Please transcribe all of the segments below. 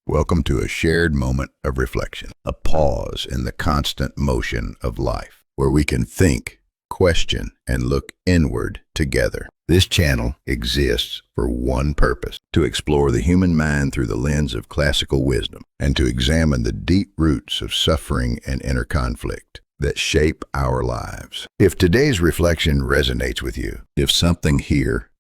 Welcome to a shared moment of reflection, a pause in the constant motion of life, where we can think, question, and look inward together. This channel exists for one purpose: to explore the human mind through the lens of classical wisdom, and to examine the deep roots of suffering and inner conflict that shape our lives. If today's reflection resonates with you, if something here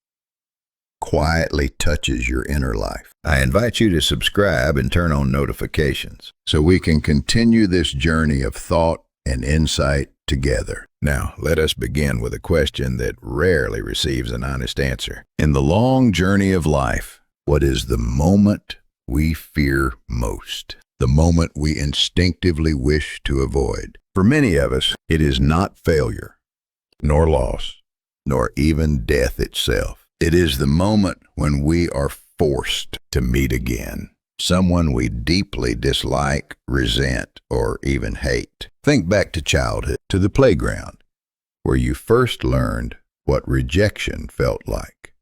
quietly touches your inner life, I invite you to subscribe and turn on notifications so we can continue this journey of thought and insight together. Now, let us begin with a question that rarely receives an honest answer. In the long journey of life, what is the moment we fear most? The moment we instinctively wish to avoid? For many of us, it is not failure, nor loss, nor even death itself. It is the moment when we are forced to meet again someone we deeply dislike, resent, or even hate. Think back to childhood, to the playground, where you first learned what rejection felt like.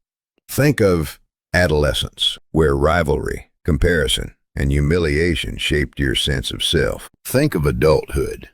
Think of adolescence, where rivalry, comparison, and humiliation shaped your sense of self. Think of adulthood,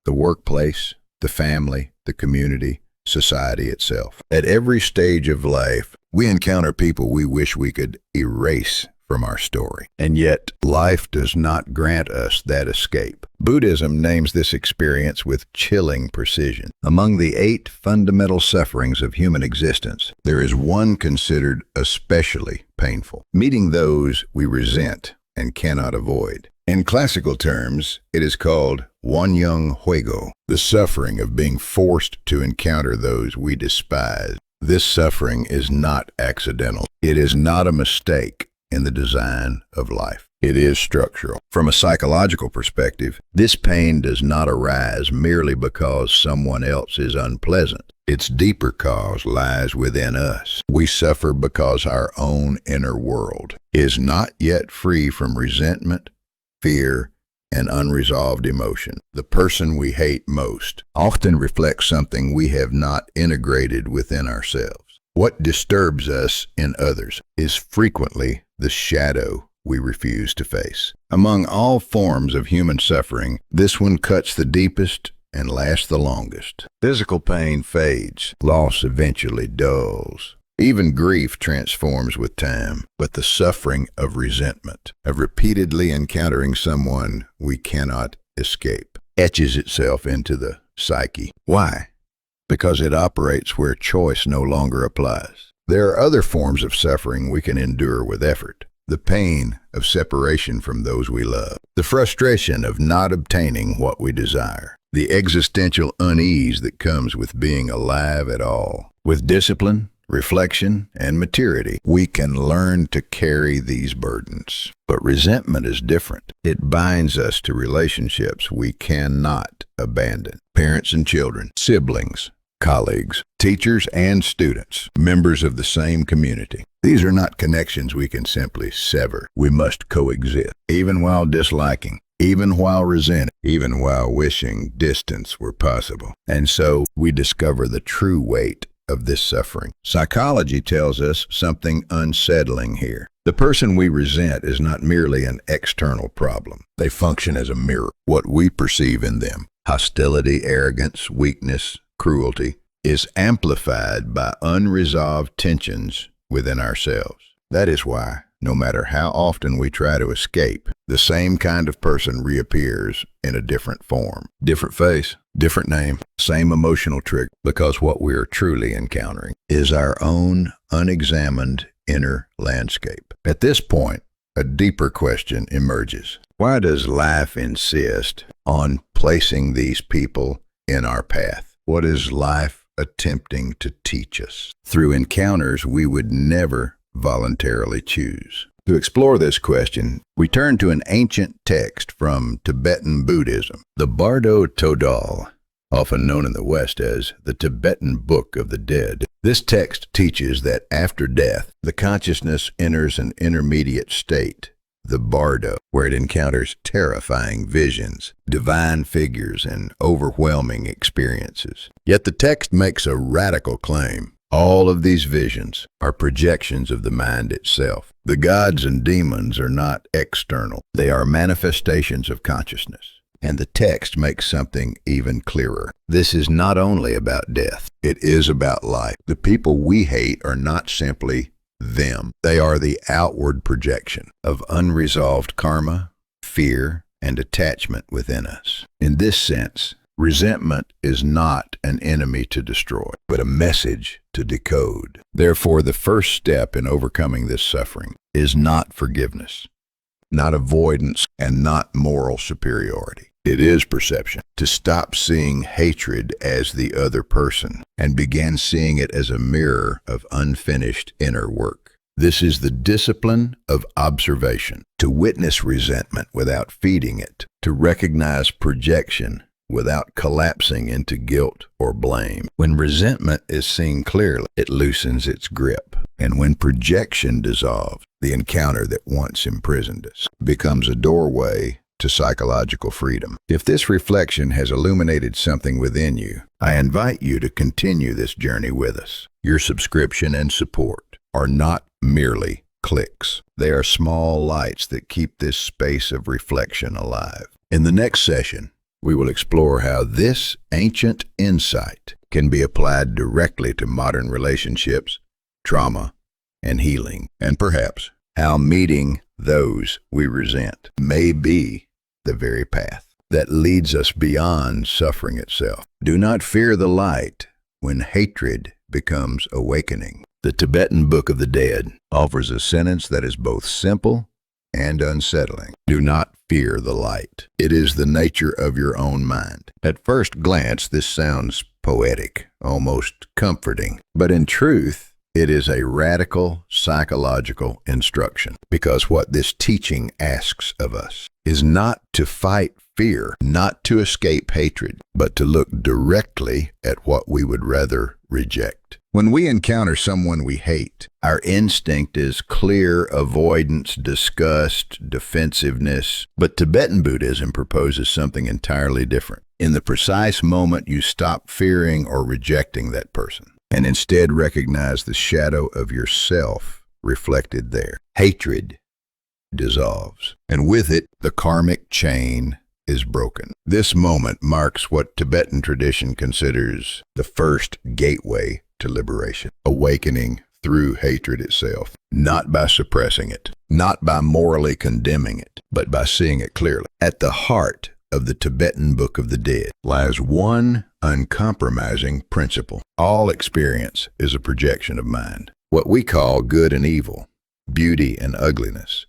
the workplace, the family, the community, society itself. At every stage of life, we encounter people we wish we could erase from our story. And yet, life does not grant us that escape. Buddhism names this experience with chilling precision. Among the 8 fundamental sufferings of human existence, there is one considered especially painful: meeting those we resent and cannot avoid. In classical terms, it is called wanyang huigo, the suffering of being forced to encounter those we despise. This suffering is not accidental. It is not a mistake in the design of life. It is structural. From a psychological perspective, this pain does not arise merely because someone else is unpleasant. Its deeper cause lies within us. We suffer because our own inner world is not yet free from resentment, fear, and unresolved emotion. The person we hate most often reflects something we have not integrated within ourselves. What disturbs us in others is frequently the shadow we refuse to face. Among all forms of human suffering, this one cuts the deepest and lasts the longest. Physical pain fades. Loss eventually dulls. Even grief transforms with time, but the suffering of resentment, of repeatedly encountering someone we cannot escape, etches itself into the psyche. Why? Because it operates where choice no longer applies. There are other forms of suffering we can endure with effort. The pain of separation from those we love, the frustration of not obtaining what we desire, the existential unease that comes with being alive at all. With discipline, reflection, and maturity, we can learn to carry these burdens. But resentment is different. It binds us to relationships we cannot abandon. Parents and children, siblings, colleagues, teachers and students, members of the same community. These are not connections we can simply sever. We must coexist, even while disliking, even while resenting, even while wishing distance were possible. And so we discover the true weight of this suffering. Psychology tells us something unsettling here. The person we resent is not merely an external problem. They function as a mirror. What we perceive in them, hostility, arrogance, weakness, cruelty, is amplified by unresolved tensions within ourselves. That is why, no matter how often we try to escape, the same kind of person reappears in a different form. Different face, different name, same emotional trigger, because what we are truly encountering is our own unexamined inner landscape. At this point, a deeper question emerges. Why does life insist on placing these people in our path? What is life attempting to teach us through encounters we would never voluntarily choose? To explore this question, we turn to an ancient text from Tibetan Buddhism, the Bardo Thodol, often known in the West as the Tibetan Book of the Dead. This text teaches that after death, the consciousness enters an intermediate state, the Bardo, where it encounters terrifying visions, divine figures, and overwhelming experiences. Yet the text makes a radical claim. All of these visions are projections of the mind itself. The gods and demons are not external. They are manifestations of consciousness. And the text makes something even clearer. This is not only about death. It is about life. The people we hate are not simply them. They are the outward projection of unresolved karma, fear, and attachment within us. In this sense, resentment is not an enemy to destroy, but a message to decode. Therefore, the first step in overcoming this suffering is not forgiveness, not avoidance, and not moral superiority. It is perception. To stop seeing hatred as the other person and begin seeing it as a mirror of unfinished inner work. This is the discipline of observation. To witness resentment without feeding it. To recognize projection without collapsing into guilt or blame. When resentment is seen clearly, it loosens its grip. And when projection dissolves, the encounter that once imprisoned us becomes a doorway to psychological freedom. If this reflection has illuminated something within you, I invite you to continue this journey with us. Your subscription and support are not merely clicks. They are small lights that keep this space of reflection alive. In the next session, we will explore how this ancient insight can be applied directly to modern relationships, trauma, and healing, and perhaps how meeting those we resent may be the very path that leads us beyond suffering itself. Do not fear the light when hatred becomes awakening. The Tibetan Book of the Dead offers a sentence that is both simple and unsettling. Do not fear the light. It is the nature of your own mind. At first glance, this sounds poetic, almost comforting, but in truth, it is a radical psychological instruction, because what this teaching asks of us is not to fight fear, not to escape hatred, but to look directly at what we would rather reject. When we encounter someone we hate, our instinct is clear avoidance, disgust, defensiveness. But Tibetan Buddhism proposes something entirely different. In the precise moment you stop fearing or rejecting that person, and instead recognize the shadow of yourself reflected there, hatred dissolves, and with it, the karmic chain is broken. This moment marks what Tibetan tradition considers the first gateway to liberation, awakening through hatred itself, not by suppressing it, not by morally condemning it, but by seeing it clearly. At the heart of the Tibetan Book of the Dead lies one uncompromising principle. All experience is a projection of mind. What we call good and evil, beauty and ugliness,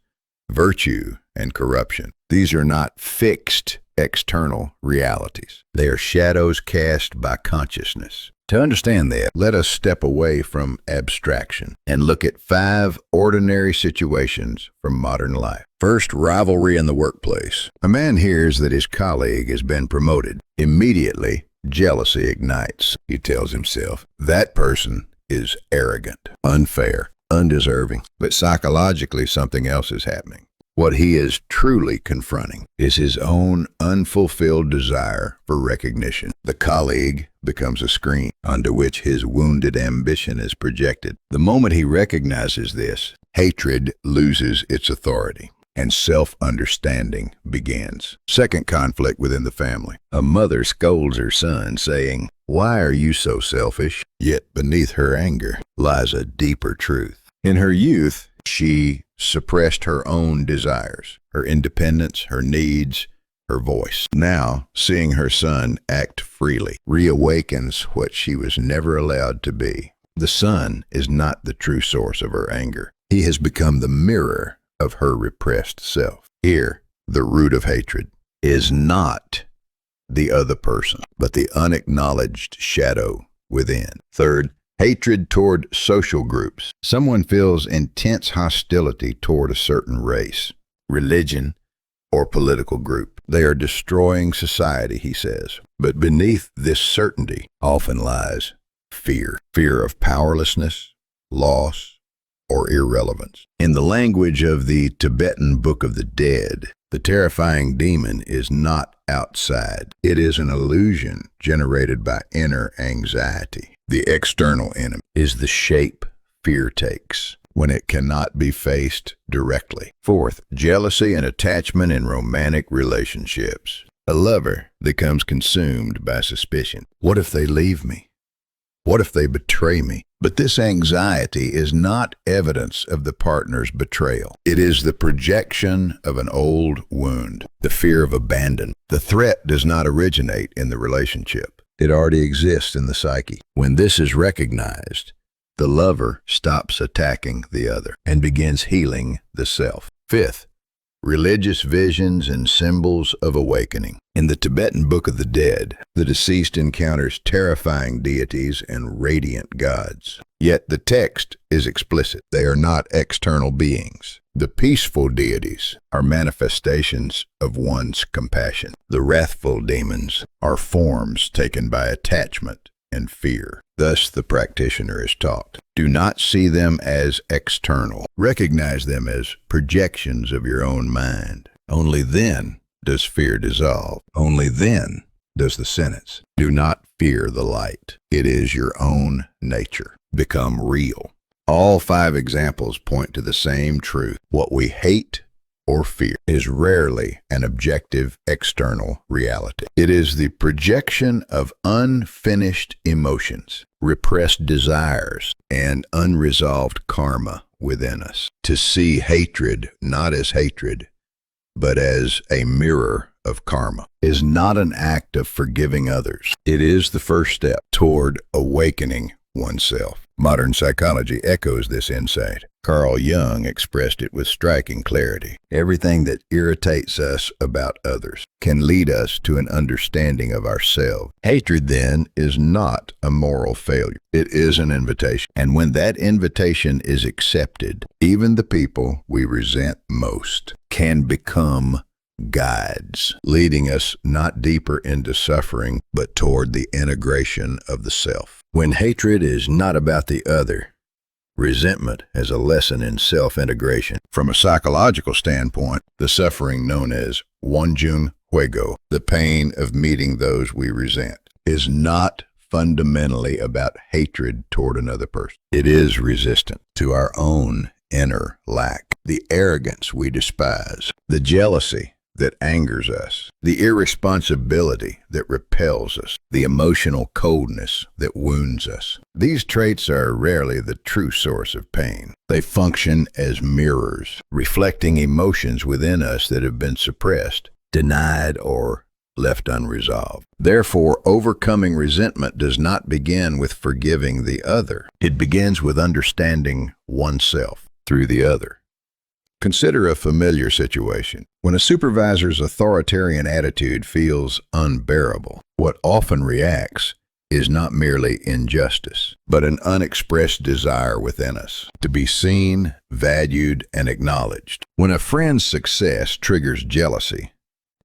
virtue and corruption, these are not fixed external realities. They are shadows cast by consciousness. To understand that, let us step away from abstraction and look at 5 ordinary situations from modern life. First, rivalry in the workplace. A man hears that his colleague has been promoted. Immediately, jealousy ignites. He tells himself, that person is arrogant, unfair, undeserving. But psychologically, something else is happening. What he is truly confronting is his own unfulfilled desire for recognition. The colleague becomes a screen onto which his wounded ambition is projected. The moment he recognizes this, hatred loses its authority, and self-understanding begins. Second conflict within the family. A mother scolds her son, saying, "Why are you so selfish?" Yet beneath her anger lies a deeper truth. In her youth, she suppressed her own desires, her independence, her needs, her voice. Now, seeing her son act freely reawakens what she was never allowed to be. The son is not the true source of her anger. He has become the mirror of her repressed self. Here, the root of hatred is not the other person, but the unacknowledged shadow within. Third, hatred toward social groups. Someone feels intense hostility toward a certain race, religion, or political group. They are destroying society, he says. But beneath this certainty often lies fear. Fear of powerlessness, loss, or irrelevance. In the language of the Tibetan Book of the Dead, the terrifying demon is not outside. It is an illusion generated by inner anxiety. The external enemy is the shape fear takes when it cannot be faced directly. Fourth, jealousy and attachment in romantic relationships. A lover becomes consumed by suspicion. What if they leave me? What if they betray me? But this anxiety is not evidence of the partner's betrayal. It is the projection of an old wound, the fear of abandonment. The threat does not originate in the relationship. It already exists in the psyche. When this is recognized, the lover stops attacking the other and begins healing the self. Fifth, religious visions and symbols of awakening. In the Tibetan Book of the Dead, the deceased encounters terrifying deities and radiant gods. Yet the text is explicit. They are not external beings. The peaceful deities are manifestations of one's compassion. The wrathful demons are forms taken by attachment and fear. Thus, the practitioner is taught, do not see them as external. Recognize them as projections of your own mind. Only then does fear dissolve. Only then does the sentence, do not fear the light. It is your own nature. Become real. All 5 examples point to the same truth. What we hate or fear is rarely an objective external reality. It is the projection of unfinished emotions, repressed desires, and unresolved karma within us. To see hatred not as hatred, but as a mirror of karma, is not an act of forgiving others. It is the first step toward awakening oneself. Modern psychology echoes this insight. Carl Jung expressed it with striking clarity. Everything that irritates us about others can lead us to an understanding of ourselves. Hatred, then, is not a moral failure. It is an invitation. And when that invitation is accepted, even the people we resent most can become guides, leading us not deeper into suffering, but toward the integration of the self. When hatred is not about the other, resentment is a lesson in self-integration. From a psychological standpoint, the suffering known as wanjung huigo, the pain of meeting those we resent, is not fundamentally about hatred toward another person. It is resistant to our own inner lack, the arrogance we despise, the jealousy that angers us, the irresponsibility that repels us, the emotional coldness that wounds us. These traits are rarely the true source of pain. They function as mirrors, reflecting emotions within us that have been suppressed, denied, or left unresolved. Therefore, overcoming resentment does not begin with forgiving the other. It begins with understanding oneself through the other. Consider a familiar situation. When a supervisor's authoritarian attitude feels unbearable, what often reacts is not merely injustice, but an unexpressed desire within us to be seen, valued, and acknowledged. When a friend's success triggers jealousy,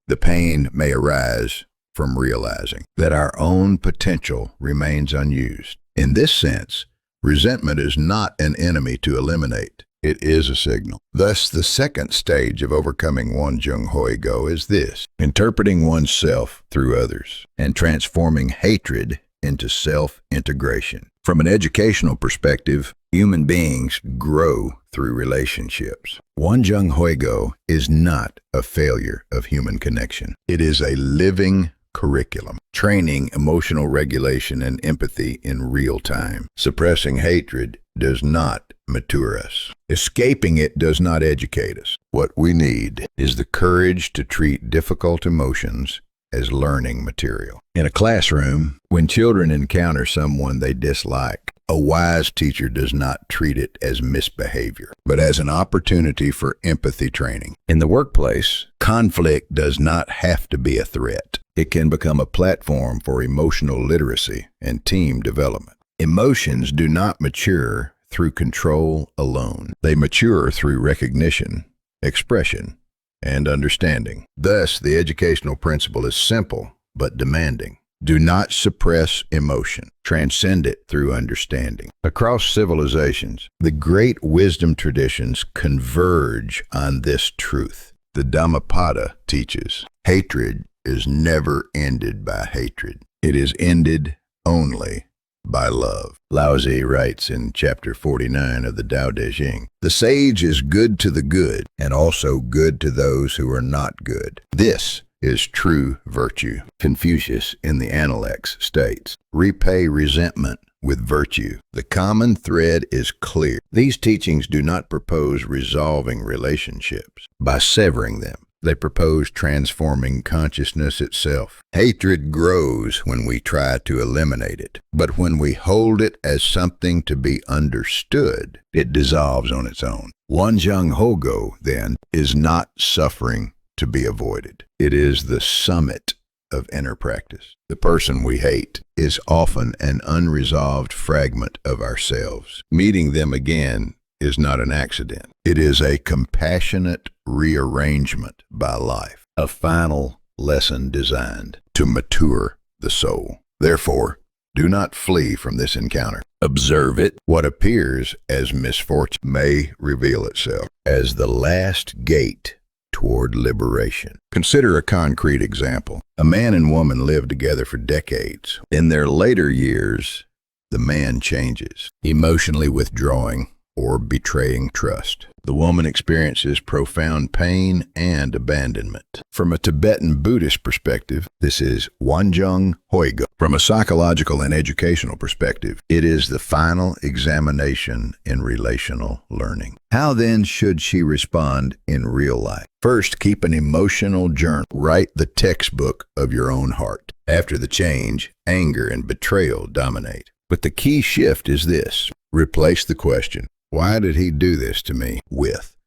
the pain may arise from realizing that our own potential remains unused. In this sense, resentment is not an enemy to eliminate. It is a signal. Thus, the second stage of overcoming wanjung huigo is this: interpreting oneself through others and transforming hatred into self-integration. From an educational perspective, human beings grow through relationships. Wanjung huigo is not a failure of human connection. It is a living curriculum, training emotional regulation and empathy in real time. Suppressing hatred does not mature us. Escaping it does not educate us. What we need is the courage to treat difficult emotions as learning material. In a classroom, when children encounter someone they dislike, a wise teacher does not treat it as misbehavior, but as an opportunity for empathy training. In the workplace, conflict does not have to be a threat. It can become a platform for emotional literacy and team development. Emotions do not mature through control alone. They mature through recognition, expression, and understanding. Thus, the educational principle is simple but demanding. Do not suppress emotion. Transcend it through understanding. Across civilizations, the great wisdom traditions converge on this truth. The Dhammapada teaches, hatred is never ended by hatred. It is ended only by love. Laozi writes in chapter 49 of the Tao Te Ching, "The sage is good to the good, and also good to those who are not good. This is true virtue." Confucius in the Analects states, "Repay resentment with virtue. The common thread is clear." These teachings do not propose resolving relationships by severing them. They propose transforming consciousness itself. Hatred grows when we try to eliminate it, but when we hold it as something to be understood, it dissolves on its own. Wanjung Hogo, then, is not suffering to be avoided. It is the summit of inner practice. The person we hate is often an unresolved fragment of ourselves. Meeting them again is not an accident. It is a compassionate rearrangement by life, a final lesson designed to mature the soul. Therefore, do not flee from this encounter. Observe it. What appears as misfortune may reveal itself as the last gate toward liberation. Consider a concrete example. A man and woman live together for decades. In their later years, the man changes, emotionally withdrawing or betraying trust. The woman experiences profound pain and abandonment. From a Tibetan Buddhist perspective, this is Wanjung Hoigo. From a psychological and educational perspective, it is the final examination in relational learning. How then should she respond in real life? First, keep an emotional journal. Write the textbook of your own heart. After the change, anger and betrayal dominate. But the key shift is this. Replace the question, "Why did he do this to me?" with,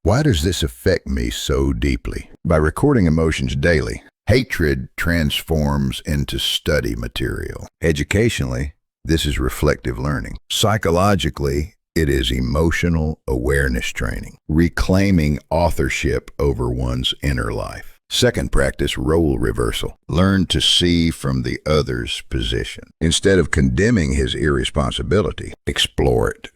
"Why does this affect me so deeply?" By recording emotions daily, hatred transforms into study material. Educationally, this is reflective learning. Psychologically, it is emotional awareness training, reclaiming authorship over one's inner life. Second, practice role reversal. Learn to see from the other's position. Instead of condemning his irresponsibility, explore it.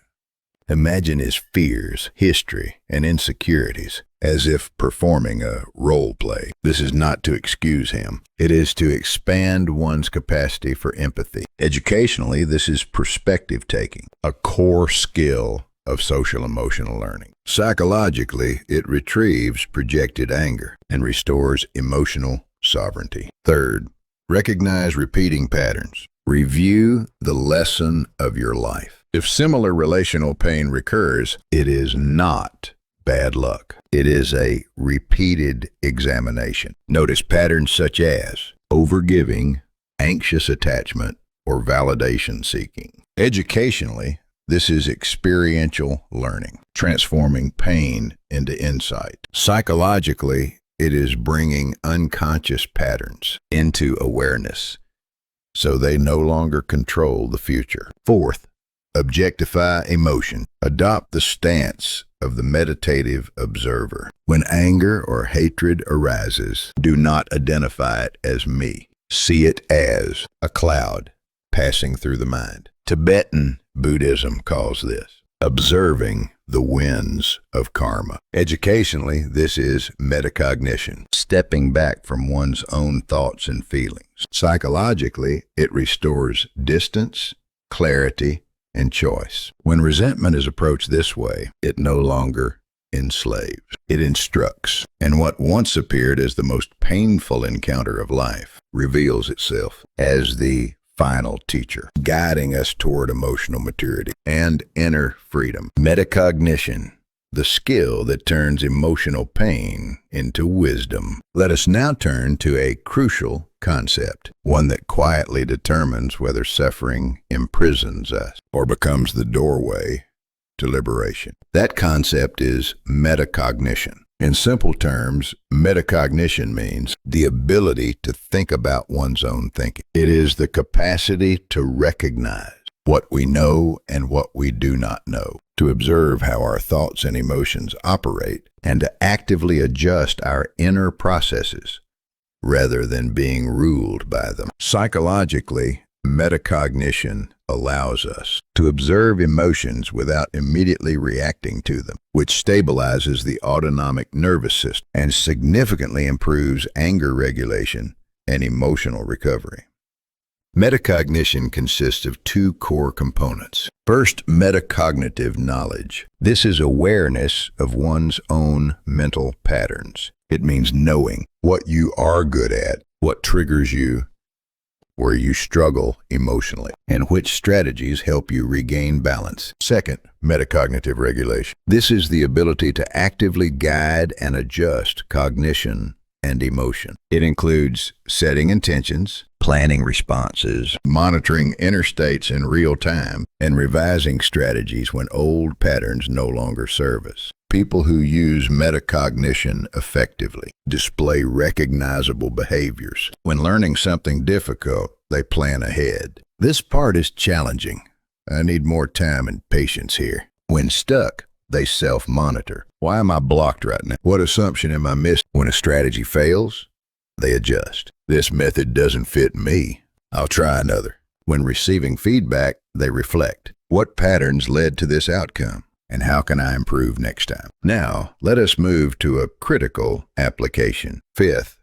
Imagine his fears, history, and insecurities as if performing a role play. This is not to excuse him. It is to expand one's capacity for empathy. Educationally, this is perspective taking, a core skill of social emotional learning. Psychologically, it retrieves projected anger and restores emotional sovereignty. Third, recognize repeating patterns. Review the lesson of your life. If similar relational pain recurs, it is not bad luck. It is a repeated examination. Notice patterns such as overgiving, anxious attachment, or validation seeking. Educationally, this is experiential learning, transforming pain into insight. Psychologically, it is bringing unconscious patterns into awareness, so they no longer control the future. Fourth, objectify emotion. Adopt the stance of the meditative observer. When anger or hatred arises, do not identify it as me. See it as a cloud passing through the mind. Tibetan Buddhism calls this observing the winds of karma. Educationally, this is metacognition, stepping back from one's own thoughts and feelings. Psychologically, it restores distance, clarity, and choice. When resentment is approached this way, it no longer enslaves. It instructs. And what once appeared as the most painful encounter of life reveals itself as the final teacher, guiding us toward emotional maturity and inner freedom. Metacognition, the skill that turns emotional pain into wisdom. Let us now turn to a crucial concept, one that quietly determines whether suffering imprisons us or becomes the doorway to liberation. That concept is metacognition. In simple terms, metacognition means the ability to think about one's own thinking. It is the capacity to recognize what we know and what we do not know, to observe how our thoughts and emotions operate, and to actively adjust our inner processes rather than being ruled by them. Psychologically, metacognition allows us to observe emotions without immediately reacting to them, which stabilizes the autonomic nervous system and significantly improves anger regulation and emotional recovery. Metacognition consists of two core components. First, metacognitive knowledge. This is awareness of one's own mental patterns. It means knowing what you are good at, what triggers you, where you struggle emotionally, and which strategies help you regain balance. Second, metacognitive regulation. This is the ability to actively guide and adjust cognition and emotion. It includes setting intentions, planning responses, monitoring inner states in real time, and revising strategies when old patterns no longer serve us. People who use metacognition effectively display recognizable behaviors. When learning something difficult, they plan ahead. This part is challenging. I need more time and patience here. When stuck, they self-monitor. Why am I blocked right now? What assumption am I missing? When a strategy fails, they adjust. This method doesn't fit me. I'll try another. When receiving feedback, they reflect. What patterns led to this outcome? And how can I improve next time? Now, let us move to a critical application. Fifth,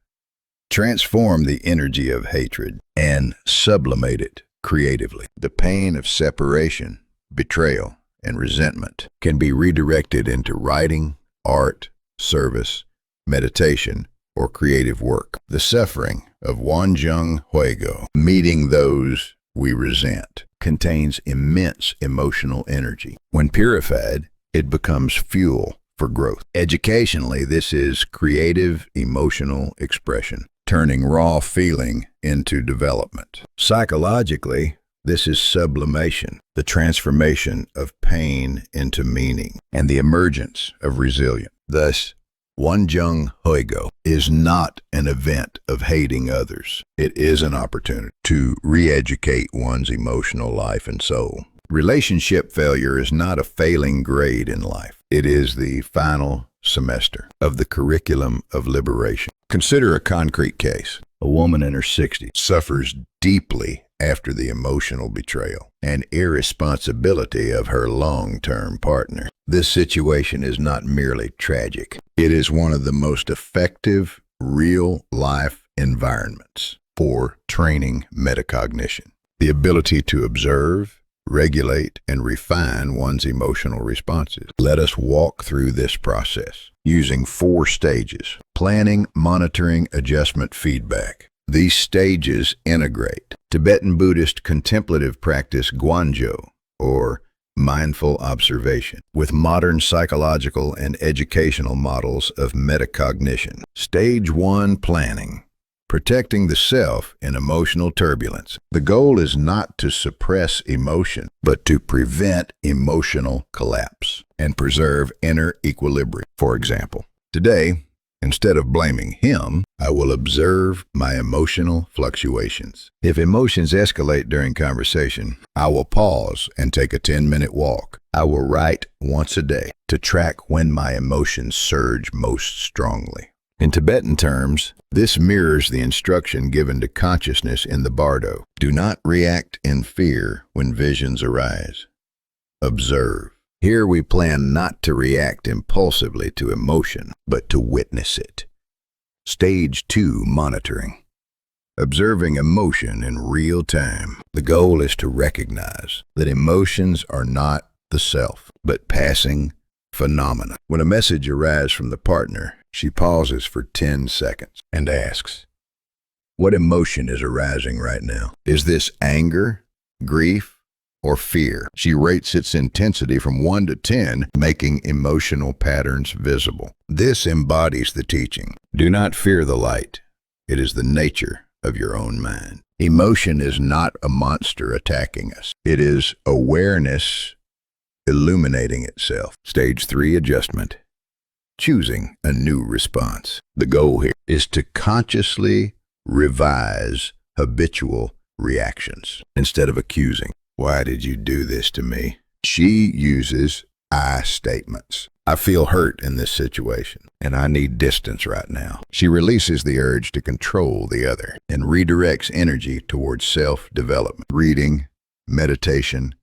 transform the energy of hatred and sublimate it creatively. The pain of separation, betrayal, and resentment can be redirected into writing, art, service, meditation, or creative work. The suffering of Wanjung Huigo, meeting those we resent, contains immense emotional energy. When purified, it becomes fuel for growth. Educationally, this is creative emotional expression, turning raw feeling into development. Psychologically, this is sublimation, the transformation of pain into meaning, and the emergence of resilience. Thus, Wanjung Huigo is not an event of hating others. It is an opportunity to re-educate one's emotional life and soul. Relationship failure is not a failing grade in life. It is the final semester of the curriculum of liberation. Consider a concrete case. A woman in her 60s suffers deeply after the emotional betrayal and irresponsibility of her long-term partner. This situation is not merely tragic. It is one of the most effective real-life environments for training metacognition. The ability to observe, regulate, and refine one's emotional responses. Let us walk through this process using 4 stages: planning, monitoring, adjustment, feedback. These stages integrate Tibetan Buddhist contemplative practice Guanzhou, or mindful observation, with modern psychological and educational models of metacognition. Stage 1, planning. Protecting the self in emotional turbulence. The goal is not to suppress emotion, but to prevent emotional collapse and preserve inner equilibrium. For example, today, instead of blaming him, I will observe my emotional fluctuations. If emotions escalate during conversation, I will pause and take a 10-minute walk. I will write once a day to track when my emotions surge most strongly. In Tibetan terms, this mirrors the instruction given to consciousness in the Bardo. Do not react in fear when visions arise. Observe. Here we plan not to react impulsively to emotion, but to witness it. Stage 2, monitoring. Observing emotion in real time. The goal is to recognize that emotions are not the self, but passing phenomena. When a message arrives from the partner, she pauses for 10 seconds and asks, "What emotion is arising right now? Is this anger, grief, or fear?" She rates its intensity from 1 to 10, making emotional patterns visible. This embodies the teaching. Do not fear the light. It is the nature of your own mind. Emotion is not a monster attacking us. It is awareness illuminating itself. Stage 3, adjustment. Choosing a new response. The goal here is to consciously revise habitual reactions. Instead of accusing, "Why did you do this to me?" she uses I statements. "I feel hurt in this situation, and I need distance right now." She releases the urge to control the other and redirects energy towards self-development, reading, meditation,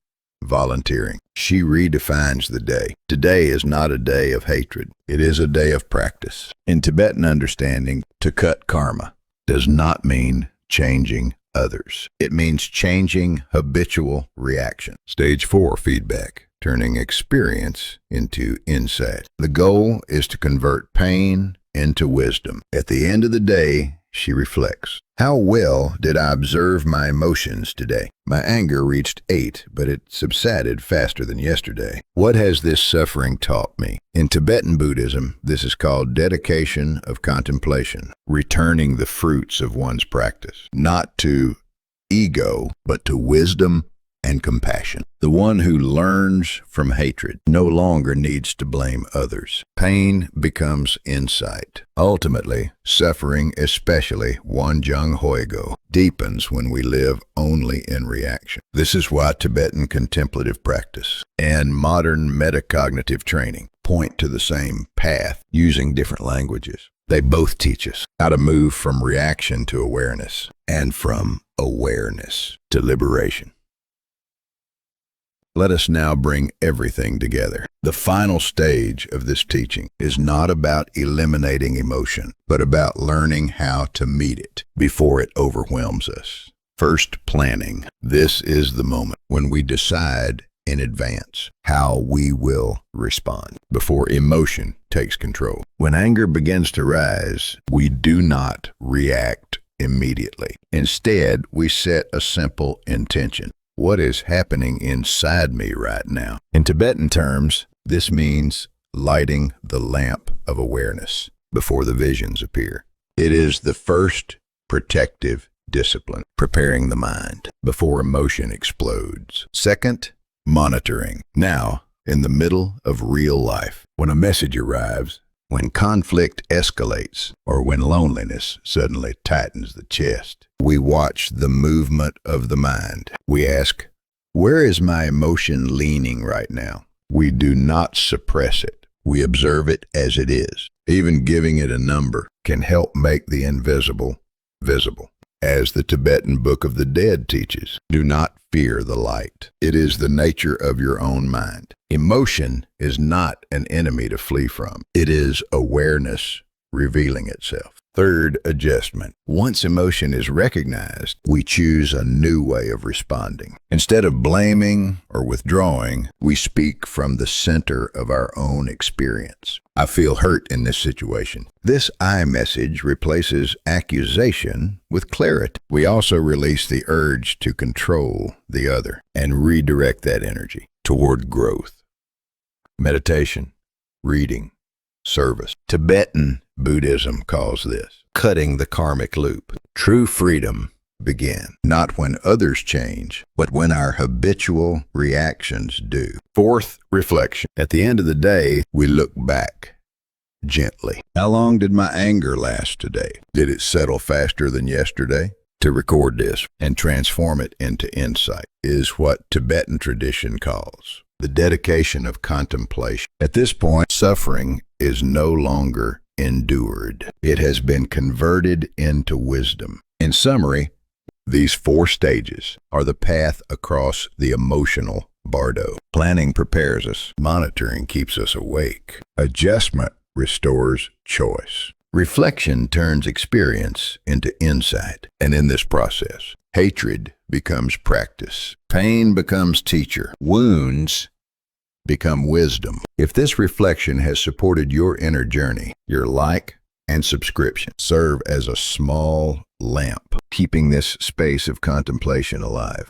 volunteering. She redefines the day. Today is not a day of hatred. It is a day of practice. In Tibetan understanding, to cut karma does not mean changing others. It means changing habitual reaction. Stage 4, feedback, turning experience into insight. The goal is to convert pain into wisdom. At the end of the day, she reflects. How well did I observe my emotions today? My anger reached 8, but it subsided faster than yesterday. What has this suffering taught me? In Tibetan Buddhism, this is called dedication of contemplation, returning the fruits of one's practice, not to ego, but to wisdom and compassion. The one who learns from hatred no longer needs to blame others. Pain becomes insight. Ultimately, suffering, especially Wanjung Hoigo, deepens when we live only in reaction. This is why Tibetan contemplative practice and modern metacognitive training point to the same path using different languages. They both teach us how to move from reaction to awareness and from awareness to liberation. Let us now bring everything together. The final stage of this teaching is not about eliminating emotion, but about learning how to meet it before it overwhelms us. First, planning. This is the moment when we decide in advance how we will respond before emotion takes control. When anger begins to rise, we do not react immediately. Instead, we set a simple intention. What is happening inside me right now? In Tibetan terms, this means lighting the lamp of awareness before the visions appear. It is the first protective discipline, preparing the mind before emotion explodes. Second, monitoring. Now, in the middle of real life, when a message arrives, when conflict escalates, or when loneliness suddenly tightens the chest, we watch the movement of the mind. We ask, where is my emotion leaning right now? We do not suppress it. We observe it as it is. Even giving it a number can help make the invisible visible. As the Tibetan Book of the Dead teaches, do not fear the light. It is the nature of your own mind. Emotion is not an enemy to flee from. It is awareness revealing itself. Third, adjustment. Once emotion is recognized, we choose a new way of responding. Instead of blaming or withdrawing, we speak from the center of our own experience. I feel hurt in this situation. This I message replaces accusation with clarity. We also release the urge to control the other and redirect that energy toward growth. Meditation, reading, service. Tibetan Buddhism calls this cutting the karmic loop. True freedom begins not when others change, but when our habitual reactions do. Fourth, reflection. At the end of the day, we look back gently. How long did my anger last today? Did it settle faster than yesterday? To record this and transform it into insight is what Tibetan tradition calls the dedication of contemplation. At this point, suffering is no longer endured. It has been converted into wisdom. In summary, these 4 stages are the path across the emotional bardo. Planning prepares us. Monitoring keeps us awake. Adjustment restores choice. Reflection turns experience into insight. And in this process, hatred becomes practice. Pain becomes teacher. Wounds become wisdom. If this reflection has supported your inner journey, your like and subscription serve as a small lamp, keeping this space of contemplation alive.